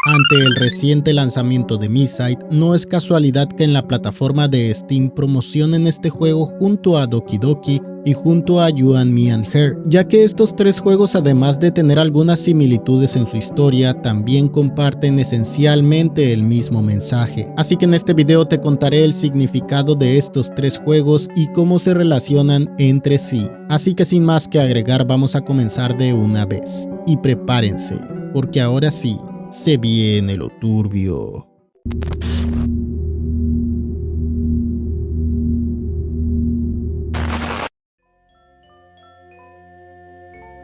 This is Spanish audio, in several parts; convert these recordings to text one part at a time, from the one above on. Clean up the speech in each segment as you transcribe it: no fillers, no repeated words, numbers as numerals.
Ante el reciente lanzamiento de Miside, no es casualidad que en la plataforma de Steam promocionen este juego junto a Doki Doki y junto a You and Me and Her, ya que estos tres juegos, además de tener algunas similitudes en su historia, también comparten esencialmente el mismo mensaje. Así que en este video te contaré el significado de estos tres juegos y cómo se relacionan entre sí. Así que sin más que agregar, vamos a comenzar de una vez. Y prepárense, porque ahora sí, se viene lo turbio.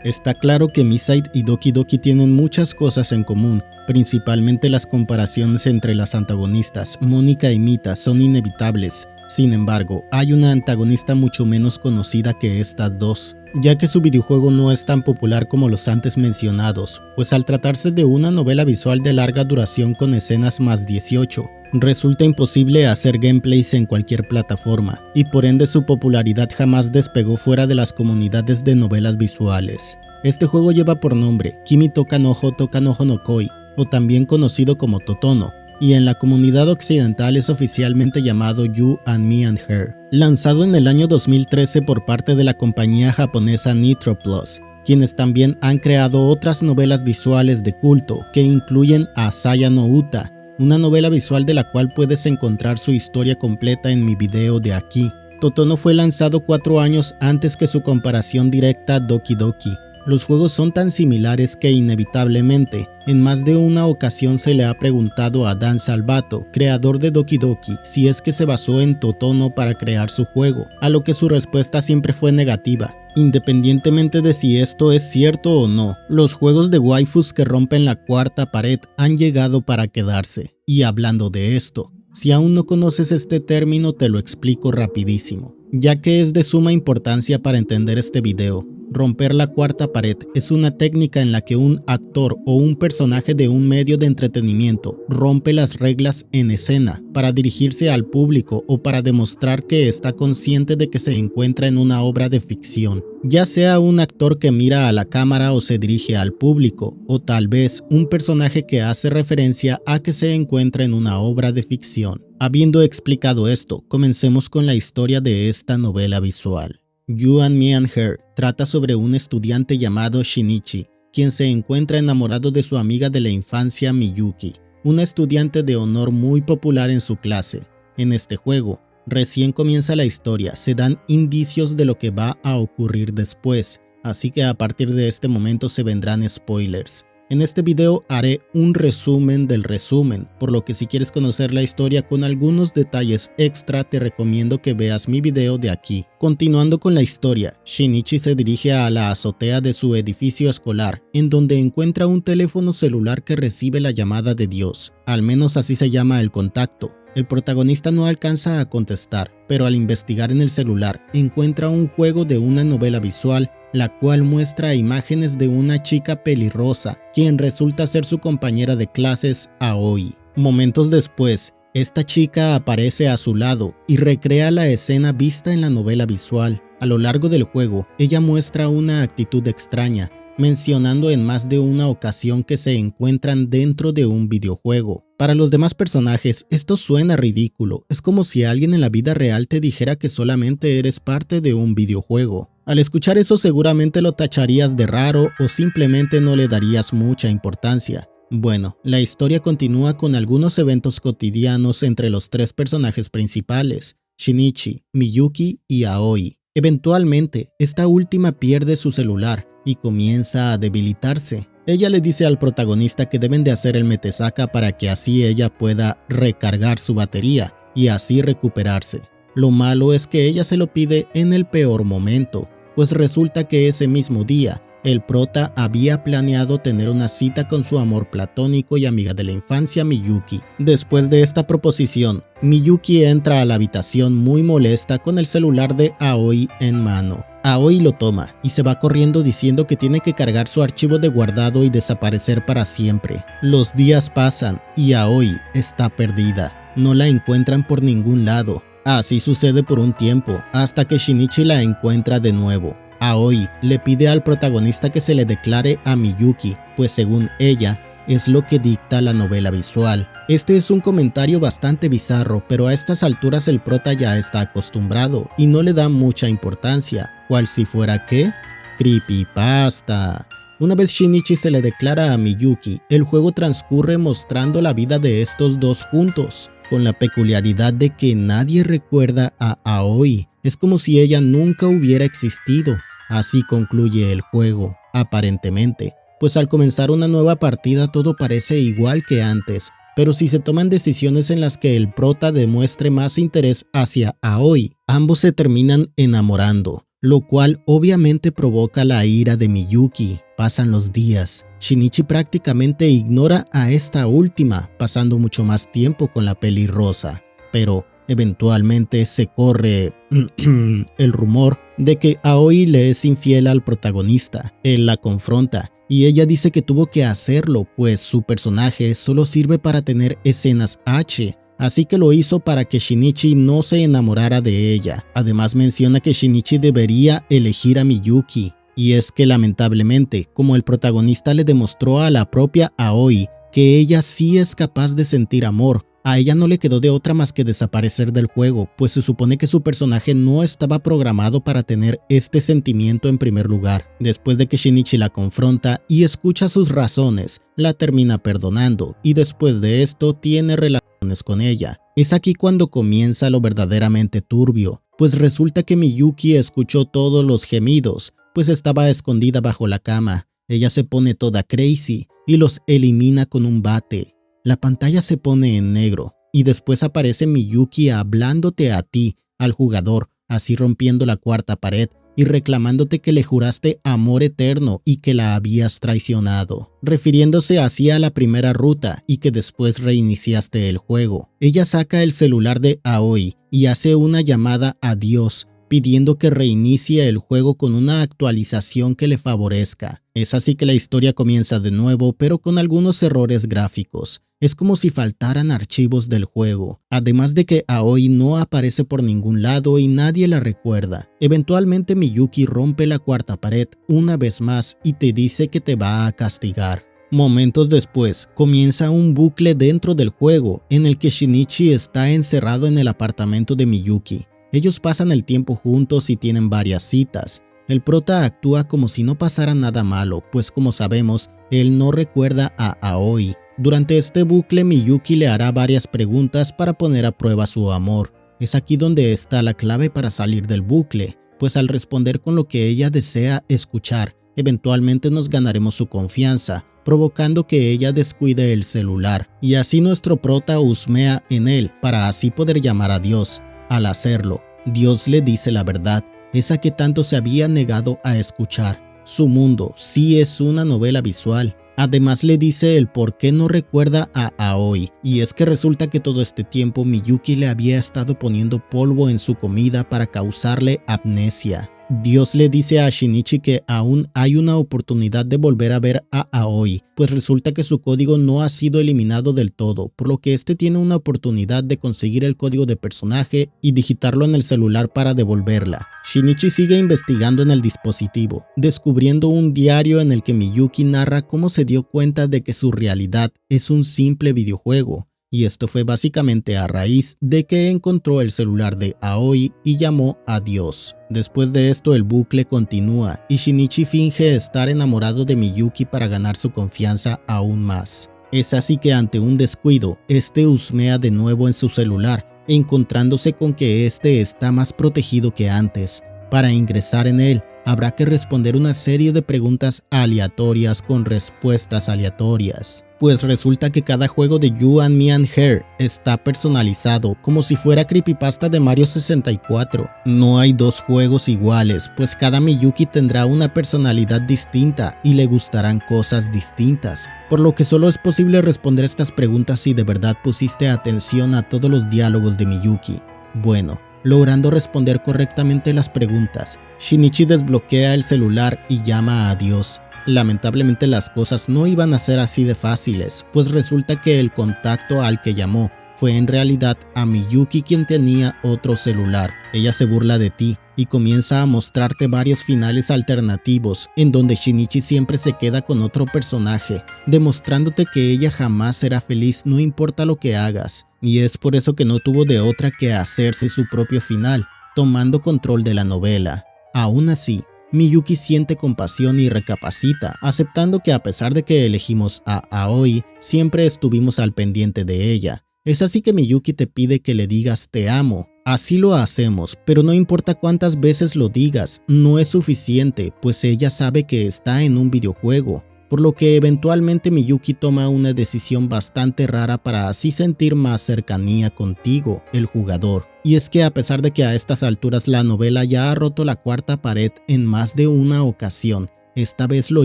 Está claro que Miside y Doki Doki tienen muchas cosas en común, principalmente las comparaciones entre las antagonistas, Mónica y Mita, son inevitables. Sin embargo, hay una antagonista mucho menos conocida que estas dos, ya que su videojuego no es tan popular como los antes mencionados, pues al tratarse de una novela visual de larga duración con escenas más 18, resulta imposible hacer gameplays en cualquier plataforma, y por ende su popularidad jamás despegó fuera de las comunidades de novelas visuales. Este juego lleva por nombre Kimi Toka no no Koi, o también conocido como Totono, y en la comunidad occidental es oficialmente llamado You and Me and Her. Lanzado en el año 2013 por parte de la compañía japonesa Nitroplus, quienes también han creado otras novelas visuales de culto que incluyen a Saya no Uta, una novela visual de la cual puedes encontrar su historia completa en mi video de aquí. Totono fue lanzado 4 años antes que su comparación directa Doki Doki. Los juegos son tan similares que inevitablemente, en más de una ocasión se le ha preguntado a Dan Salvato, creador de Doki Doki, si es que se basó en Totono para crear su juego, a lo que su respuesta siempre fue negativa. Independientemente de si esto es cierto o no, los juegos de waifus que rompen la cuarta pared han llegado para quedarse. Y hablando de esto, si aún no conoces este término te lo explico rapidísimo, ya que es de suma importancia para entender este video. Romper la cuarta pared es una técnica en la que un actor o un personaje de un medio de entretenimiento rompe las reglas en escena para dirigirse al público o para demostrar que está consciente de que se encuentra en una obra de ficción, ya sea un actor que mira a la cámara o se dirige al público, o tal vez un personaje que hace referencia a que se encuentra en una obra de ficción. Habiendo explicado esto, comencemos con la historia de esta novela visual. You and Me and Her trata sobre un estudiante llamado Shinichi, quien se encuentra enamorado de su amiga de la infancia Miyuki, una estudiante de honor muy popular en su clase. En este juego, recién comienza la historia, se dan indicios de lo que va a ocurrir después, así que a partir de este momento se vendrán spoilers. En este video haré un resumen del resumen, por lo que si quieres conocer la historia con algunos detalles extra te recomiendo que veas mi video de aquí. Continuando con la historia, Shinichi se dirige a la azotea de su edificio escolar, en donde encuentra un teléfono celular que recibe la llamada de Dios, al menos así se llama el contacto. El protagonista no alcanza a contestar, pero al investigar en el celular encuentra un juego de una novela visual la cual muestra imágenes de una chica pelirrosa, quien resulta ser su compañera de clases Aoi. Momentos después, esta chica aparece a su lado y recrea la escena vista en la novela visual. A lo largo del juego, ella muestra una actitud extraña, mencionando en más de una ocasión que se encuentran dentro de un videojuego. Para los demás personajes, esto suena ridículo, es como si alguien en la vida real te dijera que solamente eres parte de un videojuego. Al escuchar eso seguramente lo tacharías de raro o simplemente no le darías mucha importancia. Bueno, la historia continúa con algunos eventos cotidianos entre los tres personajes principales, Shinichi, Miyuki y Aoi. Eventualmente, esta última pierde su celular y comienza a debilitarse. Ella le dice al protagonista que deben de hacer el metesaca para que así ella pueda recargar su batería y así recuperarse. Lo malo es que ella se lo pide en el peor momento, pues resulta que ese mismo día, el prota había planeado tener una cita con su amor platónico y amiga de la infancia Miyuki. Después de esta proposición, Miyuki entra a la habitación muy molesta con el celular de Aoi en mano. Aoi lo toma y se va corriendo diciendo que tiene que cargar su archivo de guardado y desaparecer para siempre. Los días pasan y Aoi está perdida. No la encuentran por ningún lado. Así sucede por un tiempo, hasta que Shinichi la encuentra de nuevo. Aoi le pide al protagonista que se le declare a Miyuki, pues según ella es lo que dicta la novela visual. Este es un comentario bastante bizarro, pero a estas alturas el prota ya está acostumbrado y no le da mucha importancia, cual si fuera ¿qué? Creepypasta. Una vez Shinichi se le declara a Miyuki, el juego transcurre mostrando la vida de estos dos juntos, con la peculiaridad de que nadie recuerda a Aoi. Es como si ella nunca hubiera existido. Así concluye el juego, aparentemente, pues al comenzar una nueva partida todo parece igual que antes, pero si se toman decisiones en las que el prota demuestre más interés hacia Aoi, ambos se terminan enamorando, lo cual obviamente provoca la ira de Miyuki. Pasan los días. Shinichi prácticamente ignora a esta última, pasando mucho más tiempo con la pelirrosa, pero eventualmente se corre el rumor de que Aoi le es infiel al protagonista. Él la confronta y ella dice que tuvo que hacerlo, pues su personaje solo sirve para tener escenas H, así que lo hizo para que Shinichi no se enamorara de ella. Además menciona que Shinichi debería elegir a Miyuki, y es que lamentablemente, como el protagonista le demostró a la propia Aoi que ella sí es capaz de sentir amor, a ella no le quedó de otra más que desaparecer del juego, pues se supone que su personaje no estaba programado para tener este sentimiento en primer lugar. Después de que Shinichi la confronta y escucha sus razones, la termina perdonando y después de esto tiene relaciones con ella. Es aquí cuando comienza lo verdaderamente turbio, pues resulta que Miyuki escuchó todos los gemidos, pues estaba escondida bajo la cama. Ella se pone toda crazy y los elimina con un bate. La pantalla se pone en negro y después aparece Miyuki hablándote a ti, al jugador, así rompiendo la cuarta pared y reclamándote que le juraste amor eterno y que la habías traicionado, refiriéndose así a la primera ruta y que después reiniciaste el juego. Ella saca el celular de Aoi y hace una llamada a Dios, pidiendo que reinicie el juego con una actualización que le favorezca. Es así que la historia comienza de nuevo, pero con algunos errores gráficos. Es como si faltaran archivos del juego, además de que Aoi no aparece por ningún lado y nadie la recuerda. Eventualmente Miyuki rompe la cuarta pared una vez más y te dice que te va a castigar. Momentos después, comienza un bucle dentro del juego en el que Shinichi está encerrado en el apartamento de Miyuki. Ellos pasan el tiempo juntos y tienen varias citas. El prota actúa como si no pasara nada malo, pues como sabemos, él no recuerda a Aoi. Durante este bucle, Miyuki le hará varias preguntas para poner a prueba su amor. Es aquí donde está la clave para salir del bucle, pues al responder con lo que ella desea escuchar, eventualmente nos ganaremos su confianza, provocando que ella descuide el celular. Y así nuestro prota husmea en él, para así poder llamar a Dios. Al hacerlo, Dios le dice la verdad, esa que tanto se había negado a escuchar. Su mundo sí es una novela visual. Además le dice el por qué no recuerda a Aoi, y es que resulta que todo este tiempo Miyuki le había estado poniendo polvo en su comida para causarle amnesia. Dios le dice a Shinichi que aún hay una oportunidad de volver a ver a Aoi, pues resulta que su código no ha sido eliminado del todo, por lo que este tiene una oportunidad de conseguir el código de personaje y digitarlo en el celular para devolverla. Shinichi sigue investigando en el dispositivo, descubriendo un diario en el que Miyuki narra cómo se dio cuenta de que su realidad es un simple videojuego. Y esto fue básicamente a raíz de que encontró el celular de Aoi y llamó a Dios. Después de esto el bucle continúa y Shinichi finge estar enamorado de Miyuki para ganar su confianza aún más. Es así que ante un descuido, este husmea de nuevo en su celular, encontrándose con que este está más protegido que antes. Para ingresar en él, habrá que responder una serie de preguntas aleatorias con respuestas aleatorias. Pues resulta que cada juego de You and Me and Her está personalizado como si fuera creepypasta de Mario 64. No hay dos juegos iguales, pues cada Miyuki tendrá una personalidad distinta y le gustarán cosas distintas, por lo que solo es posible responder estas preguntas si de verdad pusiste atención a todos los diálogos de Miyuki. Bueno, logrando responder correctamente las preguntas, Shinichi desbloquea el celular y llama a Dios. Lamentablemente las cosas no iban a ser así de fáciles, pues resulta que el contacto al que llamó fue en realidad a Miyuki quien tenía otro celular. Ella se burla de ti y comienza a mostrarte varios finales alternativos en donde Shinichi siempre se queda con otro personaje, demostrándote que ella jamás será feliz no importa lo que hagas, y es por eso que no tuvo de otra que hacerse su propio final, tomando control de la novela. Aún así, Miyuki siente compasión y recapacita, aceptando que a pesar de que elegimos a Aoi, siempre estuvimos al pendiente de ella. Es así que Miyuki te pide que le digas te amo. Así lo hacemos, pero no importa cuántas veces lo digas, no es suficiente, pues ella sabe que está en un videojuego, por lo que eventualmente Miyuki toma una decisión bastante rara para así sentir más cercanía contigo, el jugador. Y es que a pesar de que a estas alturas la novela ya ha roto la cuarta pared en más de una ocasión, esta vez lo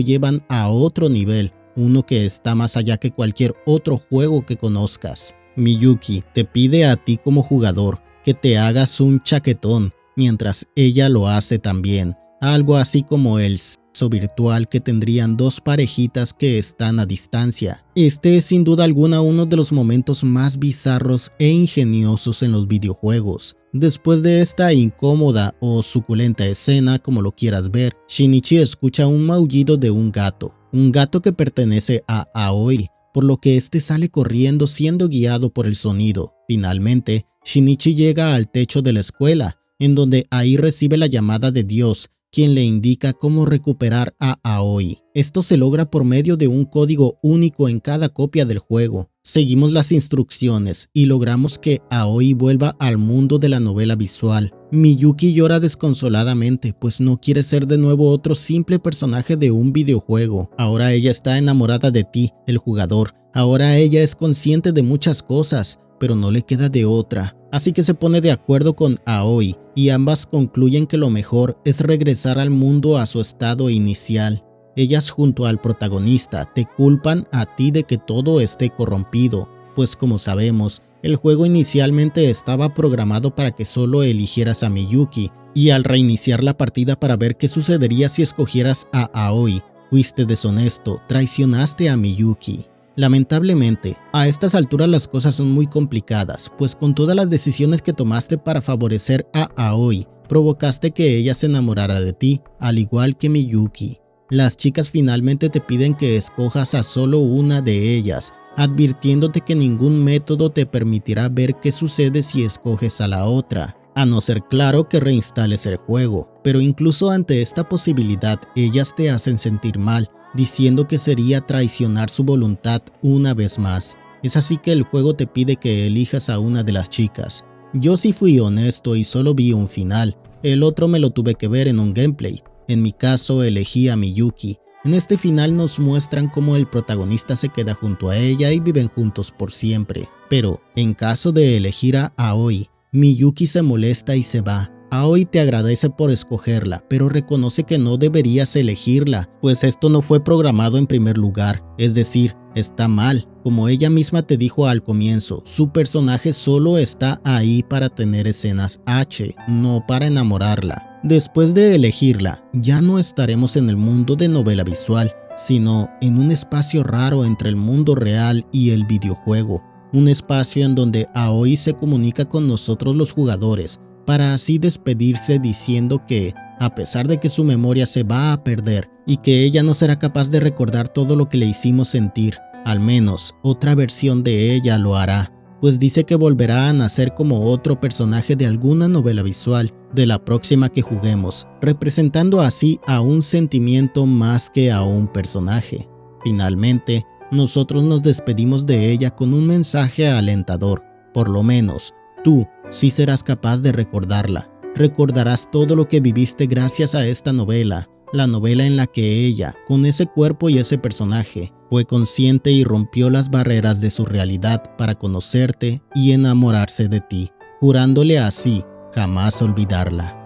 llevan a otro nivel, uno que está más allá que cualquier otro juego que conozcas. Miyuki te pide a ti como jugador que te hagas un chaquetón, mientras ella lo hace también, algo así como el sexo virtual que tendrían dos parejitas que están a distancia. Este es sin duda alguna uno de los momentos más bizarros e ingeniosos en los videojuegos. Después de esta incómoda o suculenta escena, como lo quieras ver, Shinichi escucha un maullido de un gato que pertenece a Aoi, por lo que este sale corriendo siendo guiado por el sonido. Finalmente, Shinichi llega al techo de la escuela, en donde ahí recibe la llamada de Dios, quien le indica cómo recuperar a Aoi. Esto se logra por medio de un código único en cada copia del juego. Seguimos las instrucciones y logramos que Aoi vuelva al mundo de la novela visual. Miyuki llora desconsoladamente, pues no quiere ser de nuevo otro simple personaje de un videojuego. Ahora ella está enamorada de ti, el jugador. Ahora ella es consciente de muchas cosas, pero no le queda de otra. Así que se pone de acuerdo con Aoi y ambas concluyen que lo mejor es regresar al mundo a su estado inicial. Ellas junto al protagonista te culpan a ti de que todo esté corrompido, pues como sabemos, el juego inicialmente estaba programado para que solo eligieras a Miyuki, y al reiniciar la partida para ver qué sucedería si escogieras a Aoi, fuiste deshonesto, traicionaste a Miyuki. Lamentablemente, a estas alturas las cosas son muy complicadas, pues con todas las decisiones que tomaste para favorecer a Aoi, provocaste que ella se enamorara de ti, al igual que Miyuki. Las chicas finalmente te piden que escojas a solo una de ellas, advirtiéndote que ningún método te permitirá ver qué sucede si escoges a la otra, a no ser claro que reinstales el juego. Pero incluso ante esta posibilidad, ellas te hacen sentir mal, diciendo que sería traicionar su voluntad una vez más. Es así que el juego te pide que elijas a una de las chicas. Yo sí fui honesto y solo vi un final, el otro me lo tuve que ver en un gameplay. En mi caso elegí a Miyuki. En este final nos muestran cómo el protagonista se queda junto a ella y viven juntos por siempre. Pero, en caso de elegir a Aoi, Miyuki se molesta y se va. Aoi te agradece por escogerla, pero reconoce que no deberías elegirla, pues esto no fue programado en primer lugar, es decir, está mal. Como ella misma te dijo al comienzo, su personaje solo está ahí para tener escenas H, no para enamorarla. Después de elegirla, ya no estaremos en el mundo de novela visual, sino en un espacio raro entre el mundo real y el videojuego. Un espacio en donde Aoi se comunica con nosotros los jugadores, para así despedirse diciendo que, a pesar de que su memoria se va a perder y que ella no será capaz de recordar todo lo que le hicimos sentir, al menos otra versión de ella lo hará, pues dice que volverá a nacer como otro personaje de alguna novela visual de la próxima que juguemos, representando así a un sentimiento más que a un personaje. Finalmente, nosotros nos despedimos de ella con un mensaje alentador. Por lo menos, tú sí serás capaz de recordarla. Recordarás todo lo que viviste gracias a esta novela, la novela en la que ella, con ese cuerpo y ese personaje, fue consciente y rompió las barreras de su realidad para conocerte y enamorarse de ti, jurándole así jamás olvidarla.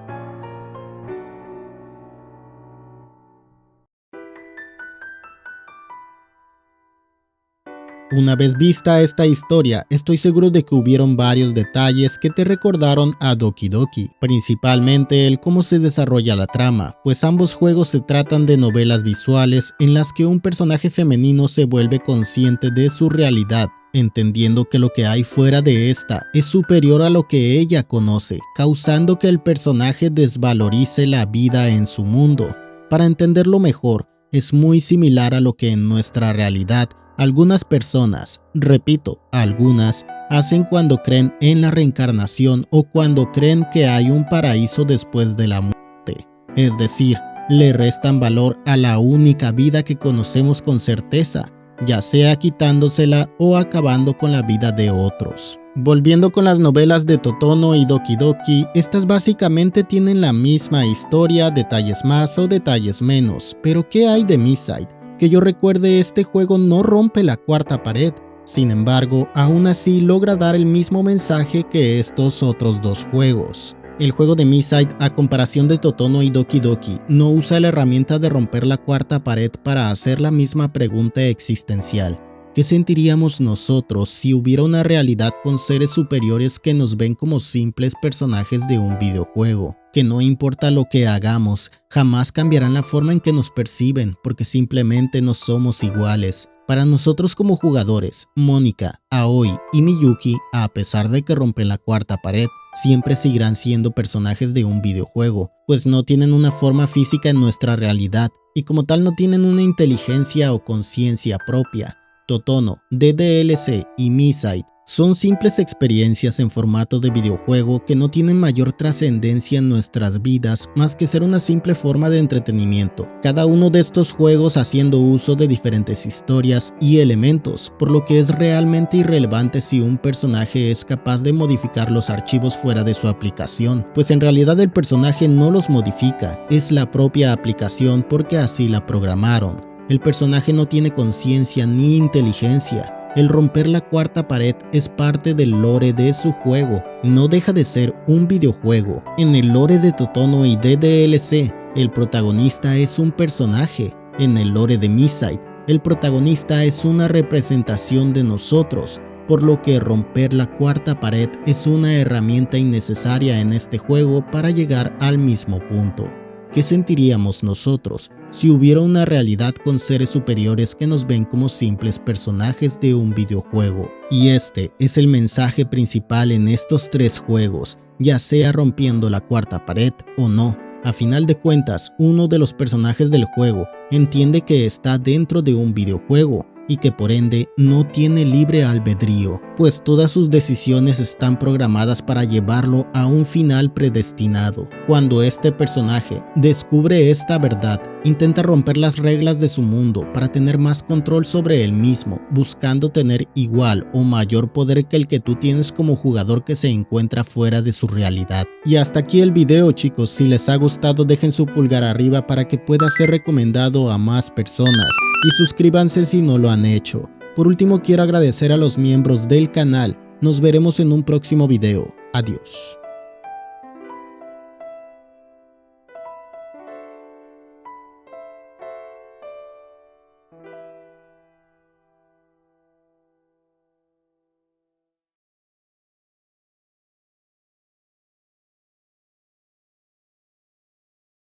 Una vez vista esta historia, estoy seguro de que hubieron varios detalles que te recordaron a Doki Doki, principalmente el cómo se desarrolla la trama, pues ambos juegos se tratan de novelas visuales en las que un personaje femenino se vuelve consciente de su realidad, entendiendo que lo que hay fuera de esta es superior a lo que ella conoce, causando que el personaje desvalorice la vida en su mundo. Para entenderlo mejor, es muy similar a lo que en nuestra realidad algunas personas, repito, algunas, hacen cuando creen en la reencarnación o cuando creen que hay un paraíso después de la muerte. Es decir, le restan valor a la única vida que conocemos con certeza, ya sea quitándosela o acabando con la vida de otros. Volviendo con las novelas de Totono y Doki Doki, estas básicamente tienen la misma historia, detalles más o detalles menos, pero ¿qué hay de Miside? Que yo recuerde, este juego no rompe la cuarta pared, sin embargo, aún así logra dar el mismo mensaje que estos otros dos juegos. El juego de Miside, a comparación de Totono y Doki Doki, no usa la herramienta de romper la cuarta pared para hacer la misma pregunta existencial. ¿Qué sentiríamos nosotros si hubiera una realidad con seres superiores que nos ven como simples personajes de un videojuego? Que no importa lo que hagamos, jamás cambiarán la forma en que nos perciben porque simplemente no somos iguales. Para nosotros como jugadores, Mónica, Aoi y Miyuki, a pesar de que rompen la cuarta pared, siempre seguirán siendo personajes de un videojuego, pues no tienen una forma física en nuestra realidad y como tal no tienen una inteligencia o conciencia propia. Totono, DDLC y Miside son simples experiencias en formato de videojuego que no tienen mayor trascendencia en nuestras vidas más que ser una simple forma de entretenimiento, cada uno de estos juegos haciendo uso de diferentes historias y elementos, por lo que es realmente irrelevante si un personaje es capaz de modificar los archivos fuera de su aplicación, pues en realidad el personaje no los modifica, es la propia aplicación porque así la programaron. El personaje no tiene conciencia ni inteligencia. El romper la cuarta pared es parte del lore de su juego, no deja de ser un videojuego. En el lore de Totono y DDLC, el protagonista es un personaje. En el lore de Miside, el protagonista es una representación de nosotros, por lo que romper la cuarta pared es una herramienta innecesaria en este juego para llegar al mismo punto. ¿Qué sentiríamos nosotros si hubiera una realidad con seres superiores que nos ven como simples personajes de un videojuego? Y este es el mensaje principal en estos tres juegos, ya sea rompiendo la cuarta pared o no. A final de cuentas, uno de los personajes del juego entiende que está dentro de un videojuego y que por ende no tiene libre albedrío, pues todas sus decisiones están programadas para llevarlo a un final predestinado. Cuando este personaje descubre esta verdad, intenta romper las reglas de su mundo para tener más control sobre él mismo, buscando tener igual o mayor poder que el que tú tienes como jugador que se encuentra fuera de su realidad. Y hasta aquí el video, chicos. Si les ha gustado, dejen su pulgar arriba para que pueda ser recomendado a más personas y suscríbanse si no lo han hecho. Por último, quiero agradecer a los miembros del canal. Nos veremos en un próximo video. Adiós.